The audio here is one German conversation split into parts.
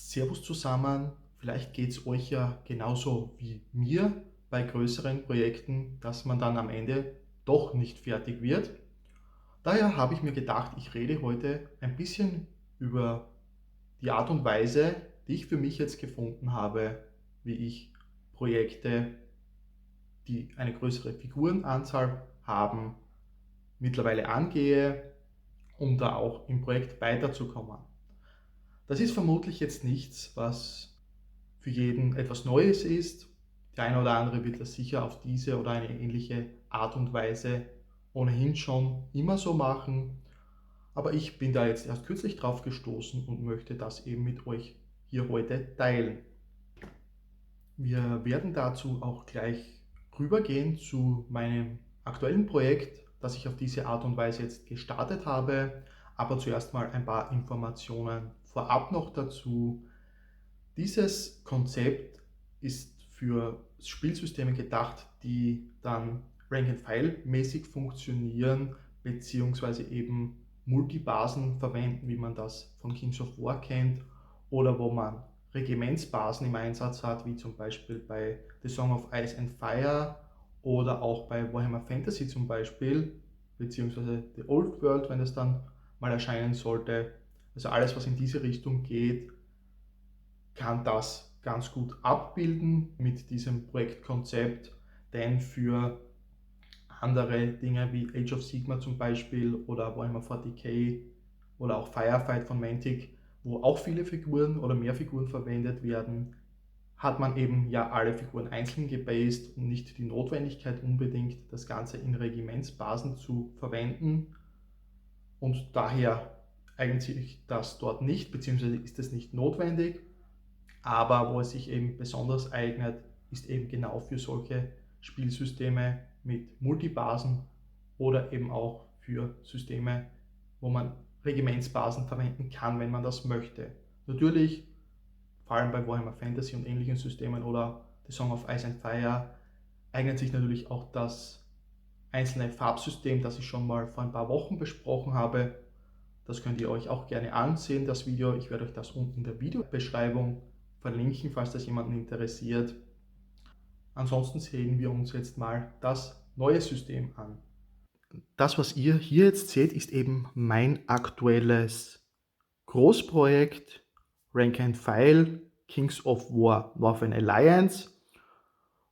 Servus zusammen, vielleicht geht es euch ja genauso wie mir bei größeren Projekten, dass man dann am Ende doch nicht fertig wird. Daher habe ich mir gedacht, ich rede heute ein bisschen über die Art und Weise, die ich für mich jetzt gefunden habe, wie ich Projekte, die eine größere Figurenanzahl haben, mittlerweile angehe, um da auch im Projekt weiterzukommen. Das ist vermutlich jetzt nichts, was für jeden etwas Neues ist. Der eine oder andere wird das sicher auf diese oder eine ähnliche Art und Weise ohnehin schon immer so machen. Aber ich bin da jetzt erst kürzlich drauf gestoßen und möchte das eben mit euch hier heute teilen. Wir werden dazu auch gleich rübergehen zu meinem aktuellen Projekt, das ich auf diese Art und Weise jetzt gestartet habe. Aber zuerst mal ein paar Informationen vorab noch dazu. Dieses Konzept ist für Spielsysteme gedacht, die dann Rank-and-File-mäßig funktionieren, beziehungsweise eben Multibasen verwenden, wie man das von Kings of War kennt, oder wo man Regimentsbasen im Einsatz hat, wie zum Beispiel bei The Song of Ice and Fire oder auch bei Warhammer Fantasy zum Beispiel, beziehungsweise The Old World, wenn es dann mal erscheinen sollte. Also alles, was in diese Richtung geht, kann das ganz gut abbilden mit diesem Projektkonzept, denn für andere Dinge wie Age of Sigmar zum Beispiel oder Warhammer 40k oder auch Firefight von Mantic, wo auch viele Figuren oder mehr Figuren verwendet werden, hat man eben ja alle Figuren einzeln gebased und nicht die Notwendigkeit unbedingt, das Ganze in Regimentsbasen zu verwenden. Und daher eignet sich das dort nicht, beziehungsweise ist es nicht notwendig. Aber wo es sich eben besonders eignet, ist eben genau für solche Spielsysteme mit Multibasen oder eben auch für Systeme, wo man Regimentsbasen verwenden kann, wenn man das möchte. Natürlich, vor allem bei Warhammer Fantasy und ähnlichen Systemen oder The Song of Ice and Fire, eignet sich natürlich auch das einzelne Farbsystem, das ich schon mal vor ein paar Wochen besprochen habe. Das könnt ihr euch auch gerne ansehen, das Video. Ich werde euch das unten in der Videobeschreibung verlinken, falls das jemanden interessiert. Ansonsten sehen wir uns jetzt mal das neue System an. Das, was ihr hier jetzt seht, ist eben mein aktuelles Großprojekt Rank and File Kings of War Northern Alliance.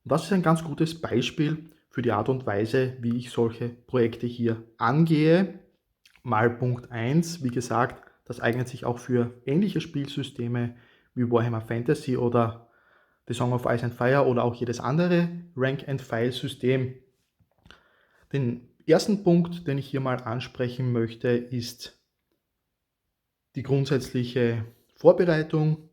Und das ist ein ganz gutes Beispiel für die Art und Weise, wie ich solche Projekte hier angehe. Mal Punkt 1, wie gesagt, das eignet sich auch für ähnliche Spielsysteme wie Warhammer Fantasy oder The Song of Ice and Fire oder auch jedes andere Rank-and-File-System. Den ersten Punkt, den ich hier mal ansprechen möchte, ist die grundsätzliche Vorbereitung.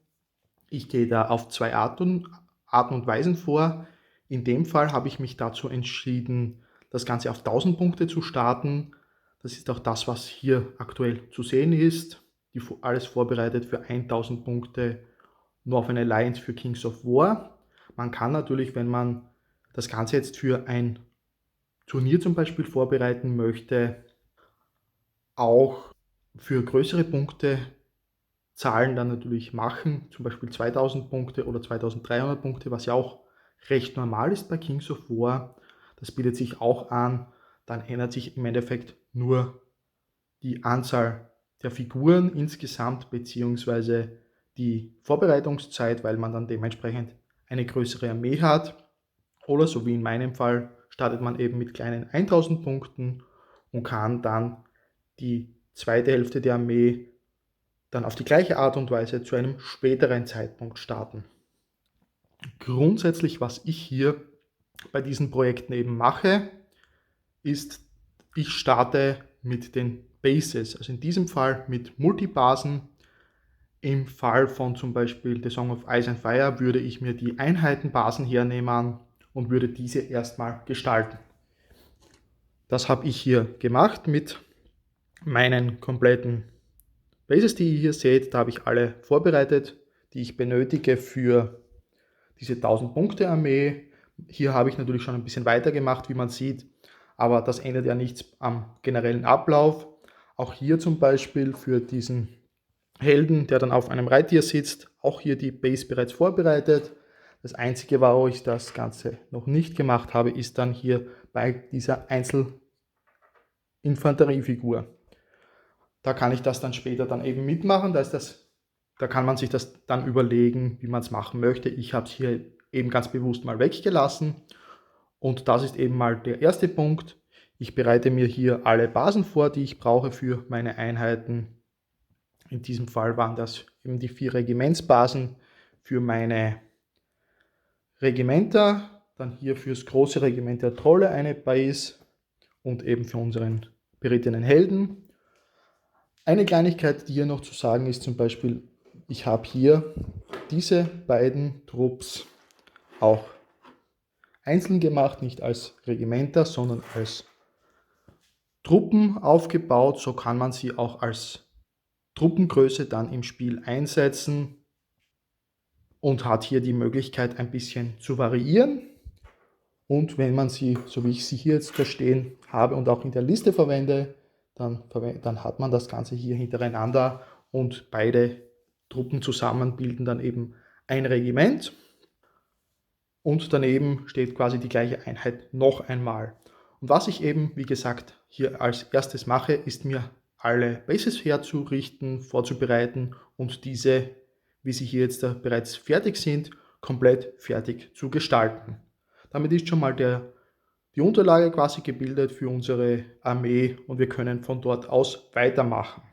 Ich gehe da auf zwei Arten und Weisen vor. In dem Fall habe ich mich dazu entschieden, das Ganze auf 1000 Punkte zu starten. Das ist auch das, was hier aktuell zu sehen ist. Alles vorbereitet für 1000 Punkte Northern Alliance für Kings of War. Man kann natürlich, wenn man das Ganze jetzt für ein Turnier zum Beispiel vorbereiten möchte, auch für größere Punkte Zahlen dann natürlich machen, zum Beispiel 2000 Punkte oder 2300 Punkte, was ja auch recht normal ist bei Kings of War. Das bietet sich auch an. Dann ändert sich im Endeffekt nur die Anzahl der Figuren insgesamt beziehungsweise die Vorbereitungszeit, weil man dann dementsprechend eine größere Armee hat. Oder so wie in meinem Fall startet man eben mit kleinen 1000 Punkten und kann dann die zweite Hälfte der Armee dann auf die gleiche Art und Weise zu einem späteren Zeitpunkt starten. Grundsätzlich, was ich hier bei diesen Projekten eben mache, ist, ich starte mit den Bases, also in diesem Fall mit Multibasen. Im Fall von zum Beispiel The Song of Ice and Fire würde ich mir die Einheitenbasen hernehmen und würde diese erstmal gestalten. Das habe ich hier gemacht mit meinen kompletten Bases, die ihr hier seht. Da habe ich alle vorbereitet, die ich benötige für diese 1000 Punkte Armee. Hier habe ich natürlich schon ein bisschen weiter gemacht, wie man sieht, aber das ändert ja nichts am generellen Ablauf. Auch hier zum Beispiel für diesen Helden, der dann auf einem Reittier sitzt, auch hier die Base bereits vorbereitet. Das Einzige, warum ich das Ganze noch nicht gemacht habe, ist dann hier bei dieser Einzelinfanteriefigur. Da kann ich das dann später dann eben mitmachen, da kann man sich das dann überlegen, wie man es machen möchte. Ich habe es hier eben ganz bewusst mal weggelassen und das ist eben mal der erste Punkt. Ich bereite mir hier alle Basen vor, die ich brauche für meine Einheiten. In diesem Fall waren das eben die 4 Regimentsbasen für meine Regimenter, dann hier fürs große Regiment der Trolle eine Base und eben für unseren berittenen Helden. Eine Kleinigkeit, die hier noch zu sagen ist, zum Beispiel, ich habe hier diese beiden Trupps auch einzeln gemacht, nicht als Regimenter, sondern als Truppen aufgebaut. So kann man sie auch als Truppengröße dann im Spiel einsetzen und hat hier die Möglichkeit, ein bisschen zu variieren. Und wenn man sie, so wie ich sie hier jetzt da stehen habe und auch in der Liste verwende, dann hat man das Ganze hier hintereinander und beide Truppen zusammen bilden dann eben ein Regiment. Und daneben steht quasi die gleiche Einheit noch einmal. Und was ich eben, wie gesagt, hier als erstes mache, ist mir alle Bases herzurichten, vorzubereiten und diese, wie sie hier jetzt bereits fertig sind, komplett fertig zu gestalten. Damit ist schon mal die Unterlage quasi gebildet für unsere Armee und wir können von dort aus weitermachen.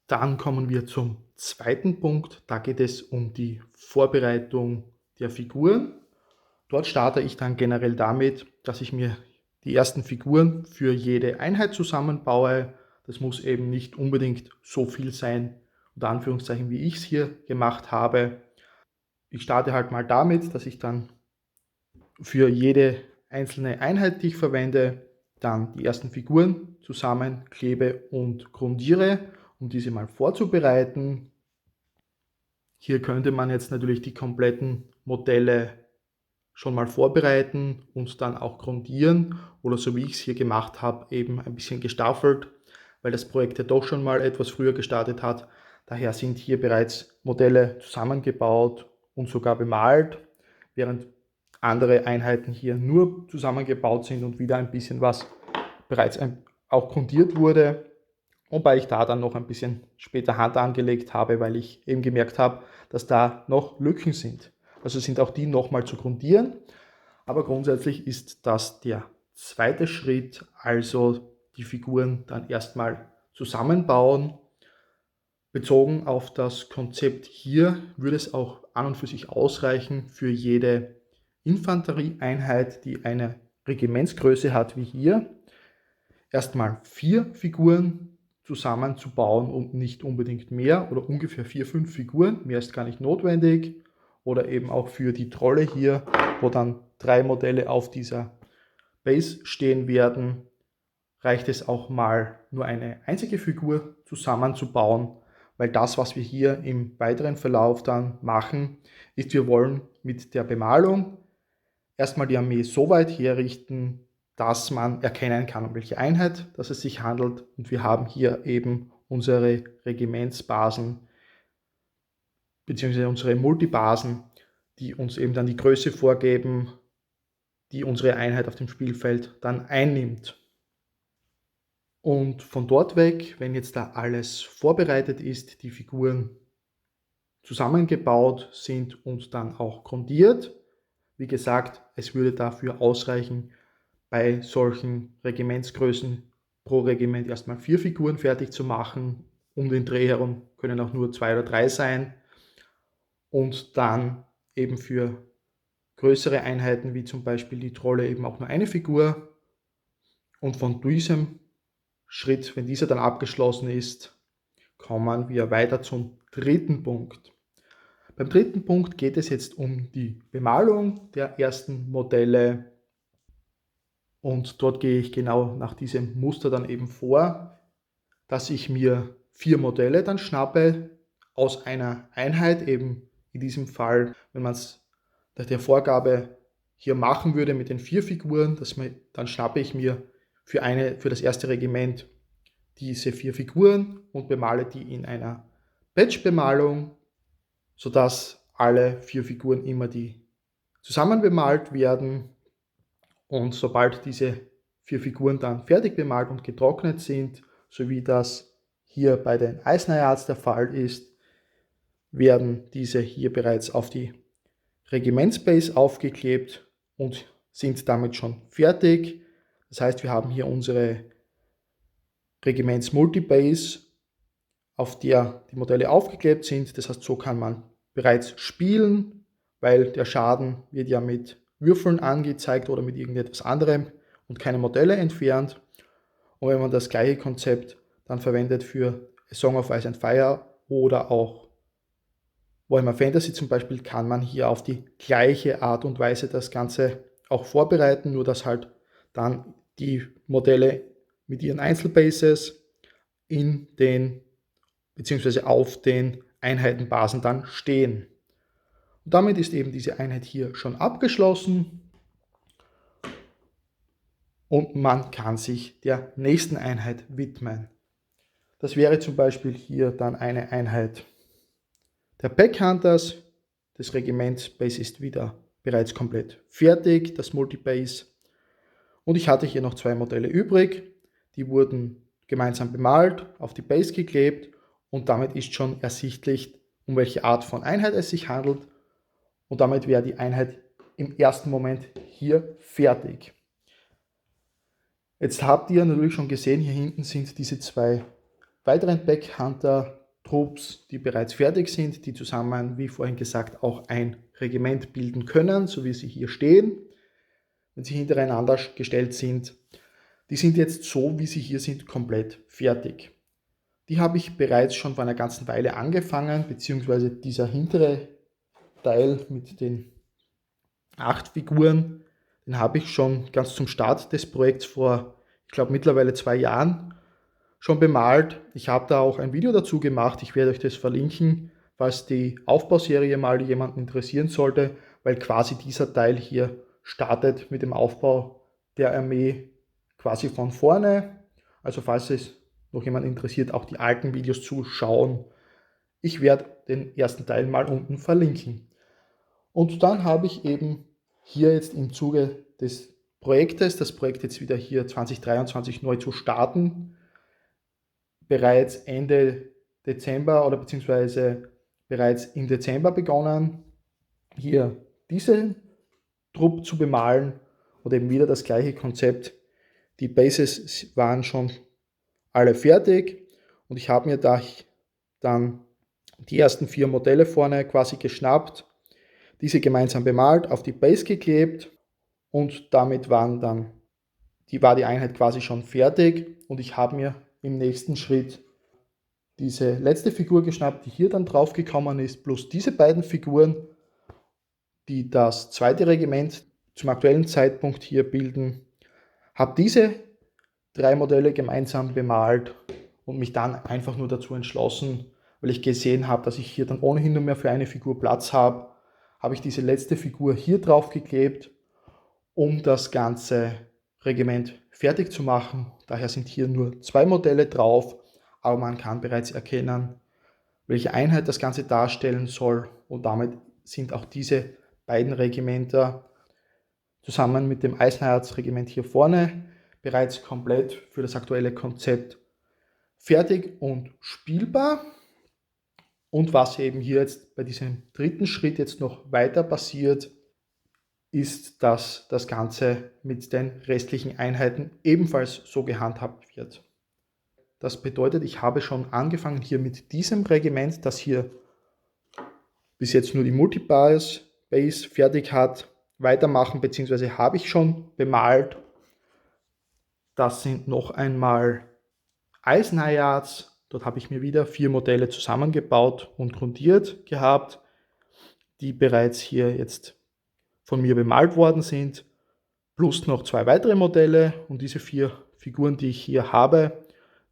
Dann kommen wir zum zweiten Punkt. Da geht es um die Vorbereitung der Figuren. Dort starte ich dann generell damit, dass ich mir die ersten Figuren für jede Einheit zusammenbaue. Das muss eben nicht unbedingt so viel sein, unter Anführungszeichen, wie ich es hier gemacht habe. Ich starte halt mal damit, dass ich dann für jede einzelne Einheit, die ich verwende, dann die ersten Figuren zusammenklebe und grundiere, um diese mal vorzubereiten. Hier könnte man jetzt natürlich die kompletten Modelle schon mal vorbereiten und dann auch grundieren oder so wie ich es hier gemacht habe, eben ein bisschen gestaffelt, weil das Projekt ja doch schon mal etwas früher gestartet hat. Daher sind hier bereits Modelle zusammengebaut und sogar bemalt, während andere Einheiten hier nur zusammengebaut sind und wieder ein bisschen was bereits auch grundiert wurde. Wobei ich da dann noch ein bisschen später Hand angelegt habe, weil ich eben gemerkt habe, dass da noch Lücken sind. Also sind auch die nochmal zu grundieren. Aber grundsätzlich ist das der zweite Schritt, also die Figuren dann erstmal zusammenbauen. Bezogen auf das Konzept hier würde es auch an und für sich ausreichen für jede Infanterieeinheit, die eine Regimentsgröße hat wie hier, erstmal 4 Figuren zusammenzubauen und nicht unbedingt mehr oder ungefähr 4, 5 Figuren, mehr ist gar nicht notwendig. Oder eben auch für die Trolle hier, wo dann 3 Modelle auf dieser Base stehen werden, reicht es auch mal nur eine einzige Figur zusammenzubauen, weil das, was wir hier im weiteren Verlauf dann machen, ist, wir wollen mit der Bemalung erstmal die Armee so weit herrichten, dass man erkennen kann, um welche Einheit dass es sich handelt. Und wir haben hier eben unsere Regimentsbasen bzw. unsere Multibasen, die uns eben dann die Größe vorgeben, die unsere Einheit auf dem Spielfeld dann einnimmt. Und von dort weg, wenn jetzt da alles vorbereitet ist, die Figuren zusammengebaut sind und dann auch grundiert, wie gesagt, es würde dafür ausreichen, bei solchen Regimentsgrößen pro Regiment erstmal 4 Figuren fertig zu machen. Um den Dreh herum können auch nur 2 oder 3 sein. Und dann eben für größere Einheiten wie zum Beispiel die Trolle eben auch nur eine Figur. Und von diesem Schritt, wenn dieser dann abgeschlossen ist, kommen wir weiter zum dritten Punkt. Beim dritten Punkt geht es jetzt um die Bemalung der ersten Modelle und dort gehe ich genau nach diesem Muster dann eben vor, dass ich mir 4 Modelle dann schnappe aus einer Einheit, eben in diesem Fall, wenn man es nach der Vorgabe hier machen würde mit den 4 Figuren, dann schnappe ich mir für das erste Regiment diese 4 Figuren und bemale die in einer Batch-Bemalung, sodass alle 4 Figuren immer zusammen bemalt werden. Und sobald diese 4 Figuren dann fertig bemalt und getrocknet sind, so wie das hier bei den Eisner-Yards der Fall ist, werden diese hier bereits auf die Regimentsbase aufgeklebt und sind damit schon fertig. Das heißt, wir haben hier unsere Regiments-Multibase, auf der die Modelle aufgeklebt sind. Das heißt, so kann man bereits spielen, weil der Schaden wird ja mit Würfeln angezeigt oder mit irgendetwas anderem und keine Modelle entfernt. Und wenn man das gleiche Konzept dann verwendet für A Song of Ice and Fire oder auch Warhammer Fantasy zum Beispiel, kann man hier auf die gleiche Art und Weise das Ganze auch vorbereiten, nur dass halt dann die Modelle mit ihren Einzelbases in den bzw. auf den Einheitenbasen dann stehen. Und damit ist eben diese Einheit hier schon abgeschlossen und man kann sich der nächsten Einheit widmen. Das wäre zum Beispiel hier dann eine Einheit der Pack Hunters. Das Regimentsbase ist wieder bereits komplett fertig, das Multibase. Und ich hatte hier noch 2 Modelle übrig. Die wurden gemeinsam bemalt, auf die Base geklebt und damit ist schon ersichtlich, um welche Art von Einheit es sich handelt. Und damit wäre die Einheit im ersten Moment hier fertig. Jetzt habt ihr natürlich schon gesehen, hier hinten sind diese 2 weiteren Pack Hunter Trupps, die bereits fertig sind, die zusammen, wie vorhin gesagt, auch ein Regiment bilden können, so wie sie hier stehen, wenn sie hintereinander gestellt sind. Die sind jetzt so, wie sie hier sind, komplett fertig. Die habe ich bereits schon vor einer ganzen Weile angefangen, beziehungsweise dieser hintere Teil mit den 8 Figuren, den habe ich schon ganz zum Start des Projekts vor, ich glaube mittlerweile 2 Jahren schon bemalt. Ich habe da auch ein Video dazu gemacht, ich werde euch das verlinken, falls die Aufbauserie mal jemanden interessieren sollte, weil quasi dieser Teil hier startet mit dem Aufbau der Armee quasi von vorne. Also falls es noch jemand interessiert, auch die alten Videos zu schauen. Ich werde den ersten Teil mal unten verlinken. Und dann habe ich eben hier jetzt im Zuge des Projektes, das Projekt jetzt wieder hier 2023 neu zu starten, bereits Ende Dezember oder beziehungsweise bereits im Dezember begonnen, hier diese Trupp zu bemalen und eben wieder das gleiche Konzept. Die Bases waren schon alle fertig und ich habe mir da dann die ersten 4 Modelle vorne quasi geschnappt, diese gemeinsam bemalt, auf die Base geklebt und damit war die Einheit quasi schon fertig und ich habe mir im nächsten Schritt diese letzte Figur geschnappt, die hier dann drauf gekommen ist, plus diese beiden Figuren, die das 2. Regiment zum aktuellen Zeitpunkt hier bilden, habe diese 3 Modelle gemeinsam bemalt und mich dann einfach nur dazu entschlossen, weil ich gesehen habe, dass ich hier dann ohnehin nur mehr für eine Figur Platz habe, habe ich diese letzte Figur hier drauf geklebt, um das ganze Regiment fertig zu machen. Daher sind hier nur 2 Modelle drauf, aber man kann bereits erkennen, welche Einheit das Ganze darstellen soll und damit sind auch diese beiden Regimenter zusammen mit dem Eisenherz-Regiment hier vorne bereits komplett für das aktuelle Konzept fertig und spielbar. Und was eben hier jetzt bei diesem dritten Schritt jetzt noch weiter passiert, ist, dass das Ganze mit den restlichen Einheiten ebenfalls so gehandhabt wird. Das bedeutet, ich habe schon angefangen hier mit diesem Regiment, das hier bis jetzt nur die Multibase fertig hat, weitermachen, beziehungsweise habe ich schon bemalt. Das sind noch einmal Eisenhayards. Dort habe ich mir wieder 4 Modelle zusammengebaut und grundiert gehabt, die bereits hier jetzt von mir bemalt worden sind, plus noch 2 weitere Modelle und diese 4 Figuren, die ich hier habe,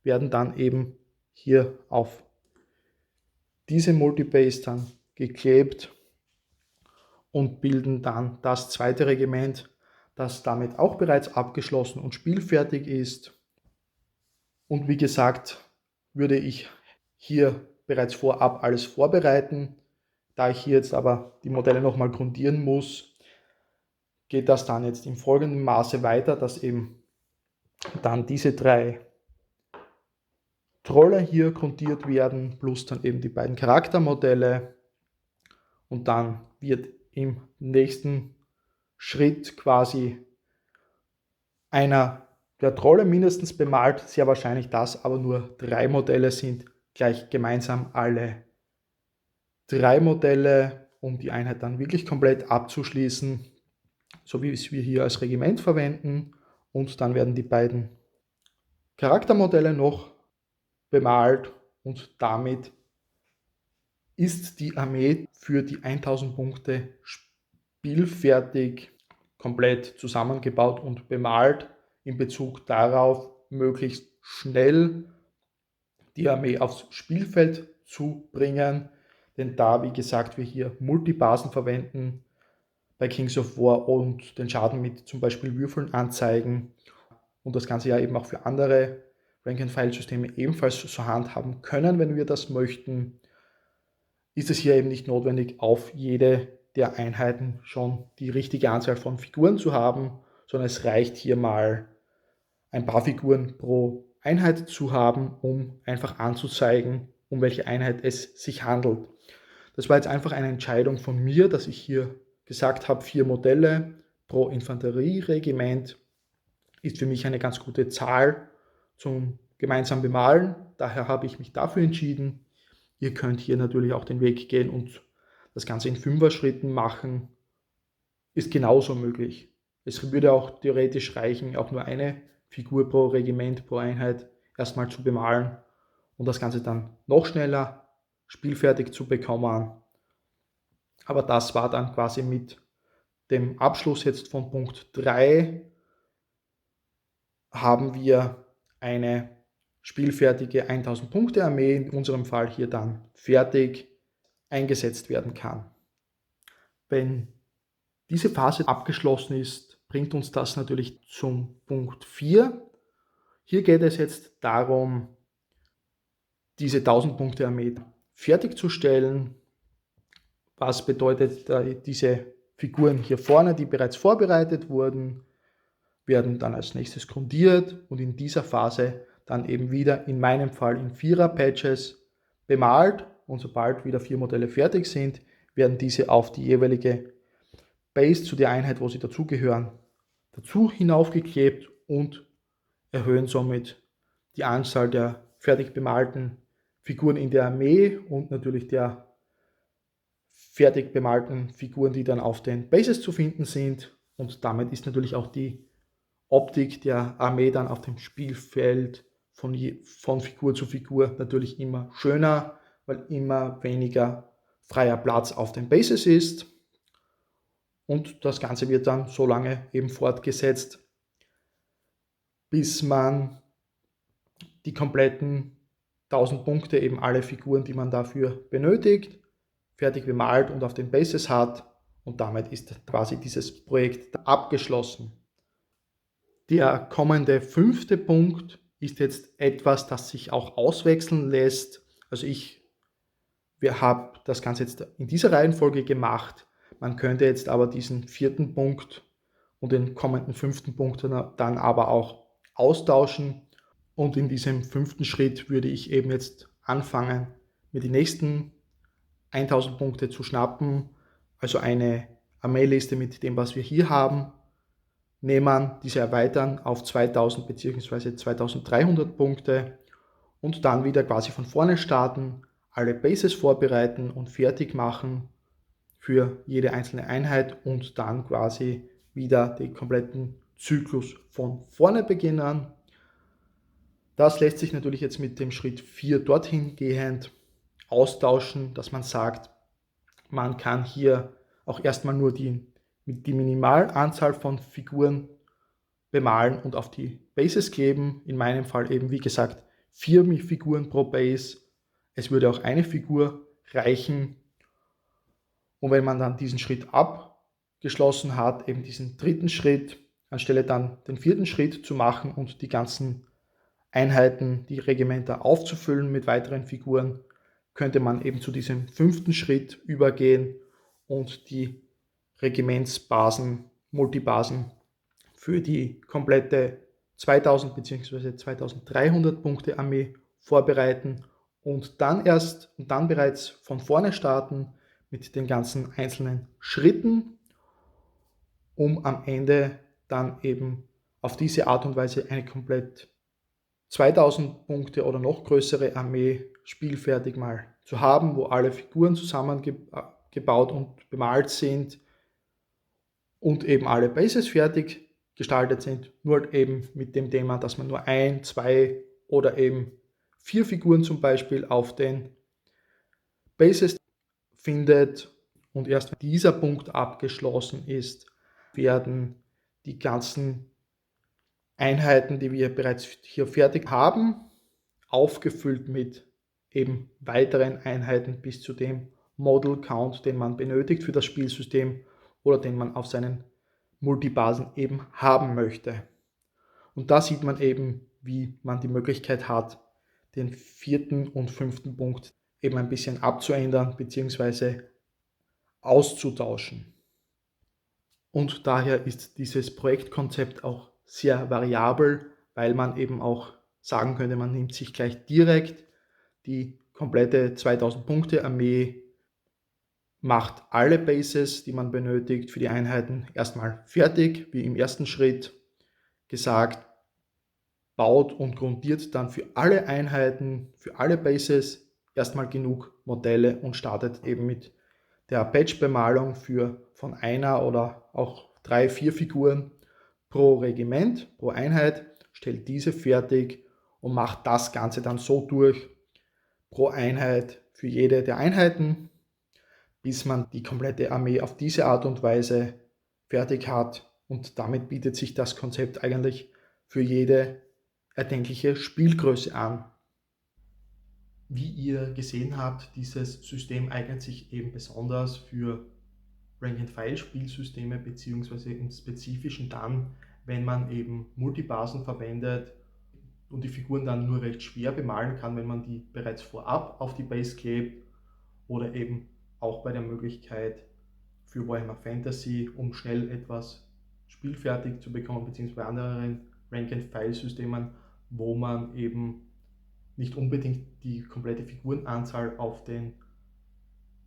werden dann eben hier auf diese Multibase dann geklebt und bilden dann das 2. Regiment, das damit auch bereits abgeschlossen und spielfertig ist. Und wie gesagt, würde ich hier bereits vorab alles vorbereiten. Da ich hier jetzt aber die Modelle nochmal grundieren muss, geht das dann jetzt im folgenden Maße weiter, dass eben dann diese 3 Trolle hier grundiert werden, plus dann eben die beiden Charaktermodelle. Und dann wird im nächsten Schritt quasi einer der Trolle mindestens bemalt, sehr wahrscheinlich, dass aber nur 3 Modelle sind, gleich gemeinsam alle 3 Modelle, um die Einheit dann wirklich komplett abzuschließen, so wie es wir hier als Regiment verwenden. Und dann werden die beiden Charaktermodelle noch bemalt und damit ist die Armee für die 1000 Punkte spielfertig, komplett zusammengebaut und bemalt, in Bezug darauf, möglichst schnell die Armee aufs Spielfeld zu bringen. Denn da, wie gesagt, wir hier Multibasen verwenden bei Kings of War und den Schaden mit zum Beispiel Würfeln anzeigen und das Ganze ja eben auch für andere Rank-and-File-Systeme ebenfalls so handhaben können, wenn wir das möchten, ist es hier eben nicht notwendig, auf jede der Einheiten schon die richtige Anzahl von Figuren zu haben, sondern es reicht hier mal ein paar Figuren pro Einheit zu haben, um einfach anzuzeigen, um welche Einheit es sich handelt. Das war jetzt einfach eine Entscheidung von mir, dass ich hier gesagt habe, 4 Modelle pro Infanterieregiment ist für mich eine ganz gute Zahl zum gemeinsamen Bemalen. Daher habe ich mich dafür entschieden. Ihr könnt hier natürlich auch den Weg gehen und das Ganze in 5er-Schritten machen. Ist genauso möglich. Es würde auch theoretisch reichen, auch nur eine Figur pro Regiment, pro Einheit erstmal zu bemalen und das Ganze dann noch schneller spielfertig zu bekommen. Aber das war dann quasi mit dem Abschluss jetzt von Punkt 3 haben wir eine spielfertige 1000 Punkte Armee, in unserem Fall hier dann fertig eingesetzt werden kann. Wenn diese Phase abgeschlossen ist, bringt uns das natürlich zum Punkt 4. Hier geht es jetzt darum, diese 1000 Punkte Armee fertigzustellen. Was bedeutet diese Figuren hier vorne, die bereits vorbereitet wurden, werden dann als nächstes grundiert und in dieser Phase dann eben wieder in meinem Fall in 4er-Patches bemalt und sobald wieder 4 Modelle fertig sind, werden diese auf die jeweilige Base zu der Einheit, wo sie dazugehören, dazu hinaufgeklebt und erhöhen somit die Anzahl der fertig bemalten Figuren in der Armee und natürlich der fertig bemalten Figuren, die dann auf den Bases zu finden sind. Und damit ist natürlich auch die Optik der Armee dann auf dem Spielfeld von Figur zu Figur natürlich immer schöner, weil immer weniger freier Platz auf den Bases ist. Und das Ganze wird dann so lange eben fortgesetzt, bis man die kompletten 1000 Punkte, eben alle Figuren, die man dafür benötigt, fertig bemalt und auf den Bases hat. Und damit ist quasi dieses Projekt abgeschlossen. Der kommende 5. Punkt ist jetzt etwas, das sich auch auswechseln lässt. Also wir haben das Ganze jetzt in dieser Reihenfolge gemacht. Man könnte jetzt aber diesen 4. Punkt und den kommenden 5. Punkt dann aber auch austauschen. Und in diesem 5. Schritt würde ich eben jetzt anfangen, mir die nächsten 1000 Punkte zu schnappen. Also eine Armeeliste mit dem, was wir hier haben, nehmen, diese erweitern auf 2000 bzw. 2300 Punkte und dann wieder quasi von vorne starten, alle Bases vorbereiten und fertig machen für jede einzelne Einheit und dann quasi wieder den kompletten Zyklus von vorne beginnen. Das lässt sich natürlich jetzt mit dem Schritt 4 dorthin gehend austauschen, dass man sagt, man kann hier auch erstmal nur die Minimalanzahl von Figuren bemalen und auf die Bases kleben. In meinem Fall eben, wie gesagt, 4 Figuren pro Base. Es würde auch eine Figur reichen. Und wenn man dann diesen Schritt abgeschlossen hat, eben diesen 3. Schritt, anstelle dann den 4. Schritt zu machen und die ganzen Einheiten, die Regimenter aufzufüllen mit weiteren Figuren, könnte man eben zu diesem 5. Schritt übergehen und die Regimentsbasen, Multibasen für die komplette 2000 bzw. 2300 Punkte Armee vorbereiten und dann bereits von vorne starten mit den ganzen einzelnen Schritten, um am Ende dann eben auf diese Art und Weise eine komplett 2000 Punkte oder noch größere Armee spielfertig mal zu haben, wo alle Figuren zusammengebaut und bemalt sind und eben alle Bases fertig gestaltet sind, nur eben mit dem Thema, dass man nur 1, 2 oder eben 4 Figuren zum Beispiel auf den Bases findet, und erst wenn dieser Punkt abgeschlossen ist, werden die ganzen Einheiten, die wir bereits hier fertig haben, aufgefüllt mit eben weiteren Einheiten bis zu dem Model Count, den man benötigt für das Spielsystem oder den man auf seinen Multibasen eben haben möchte. Und da sieht man eben, wie man die Möglichkeit hat, den 4. und 5. Punkt eben ein bisschen abzuändern bzw. auszutauschen. Und daher ist dieses Projektkonzept auch sehr variabel, weil man eben auch sagen könnte, man nimmt sich gleich direkt die komplette 2000 Punkte Armee, macht alle Bases, die man benötigt für die Einheiten, erstmal fertig, wie im ersten Schritt gesagt, baut und grundiert dann für alle Einheiten, für alle Bases erstmal genug Modelle und startet eben mit der Patch-Bemalung von einer oder auch 3, 4 Figuren pro Regiment, pro Einheit, stellt diese fertig und macht das Ganze dann so durch, pro Einheit für jede der Einheiten, bis man die komplette Armee auf diese Art und Weise fertig hat, und damit bietet sich das Konzept eigentlich für jede erdenkliche Spielgröße an. Wie ihr gesehen habt, dieses System eignet sich eben besonders für Rank-and-File-Spielsysteme, beziehungsweise im Spezifischen dann, wenn man eben Multibasen verwendet und die Figuren dann nur recht schwer bemalen kann, wenn man die bereits vorab auf die Base klebt, oder eben auch bei der Möglichkeit für Warhammer Fantasy, um schnell etwas spielfertig zu bekommen, beziehungsweise bei anderen Rank-and-File-Systemen, wo man eben nicht unbedingt die komplette Figurenanzahl auf den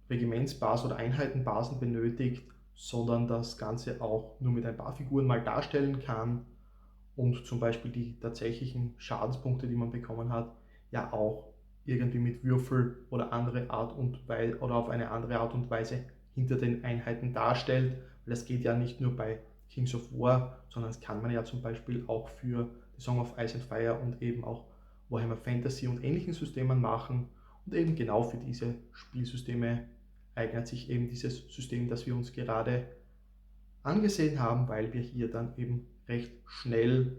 Regimentsbasen oder Einheitenbasen benötigt, sondern das Ganze auch nur mit ein paar Figuren mal darstellen kann und zum Beispiel die tatsächlichen Schadenspunkte, die man bekommen hat, ja auch irgendwie mit Würfel oder andere Art und Weise oder auf eine andere Art und Weise hinter den Einheiten darstellt. Weil das geht ja nicht nur bei Kings of War, sondern das kann man ja zum Beispiel auch für The Song of Ice and Fire und eben auch Warhammer Fantasy und ähnlichen Systemen machen. Und eben genau für diese Spielsysteme eignet sich eben dieses System, das wir uns gerade angesehen haben, weil wir hier dann eben recht schnell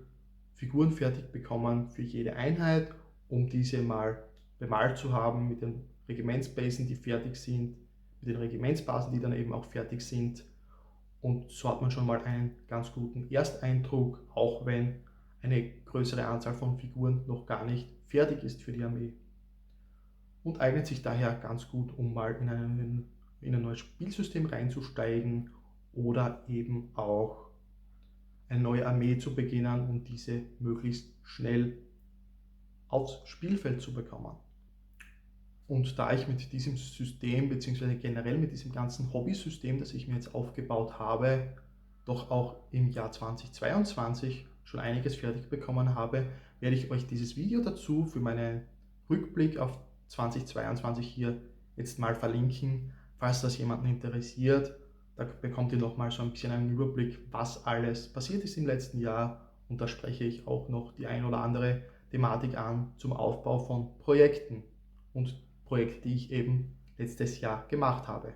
Figuren fertig bekommen für jede Einheit, um diese mal bemalt zu haben mit den Regimentsbasen, die fertig sind, mit den Regimentsbasen, die dann eben auch fertig sind. Und so hat man schon mal einen ganz guten Ersteindruck, auch wenn eine größere Anzahl von Figuren noch gar nicht fertig ist für die Armee. Und eignet sich daher ganz gut, um mal in ein neues Spielsystem reinzusteigen oder eben auch eine neue Armee zu beginnen und diese möglichst schnell aufs Spielfeld zu bekommen. Und da ich mit diesem System bzw. generell mit diesem ganzen Hobbysystem, das ich mir jetzt aufgebaut habe, doch auch im Jahr 2022 schon einiges fertig bekommen habe, werde ich euch dieses Video dazu für meinen Rückblick auf 2022 hier jetzt mal verlinken, falls das jemanden interessiert. Da bekommt ihr nochmal so ein bisschen einen Überblick, was alles passiert ist im letzten Jahr, und da spreche ich auch noch die ein oder andere Thematik an zum Aufbau von Projekten und Projekte, die ich eben letztes Jahr gemacht habe.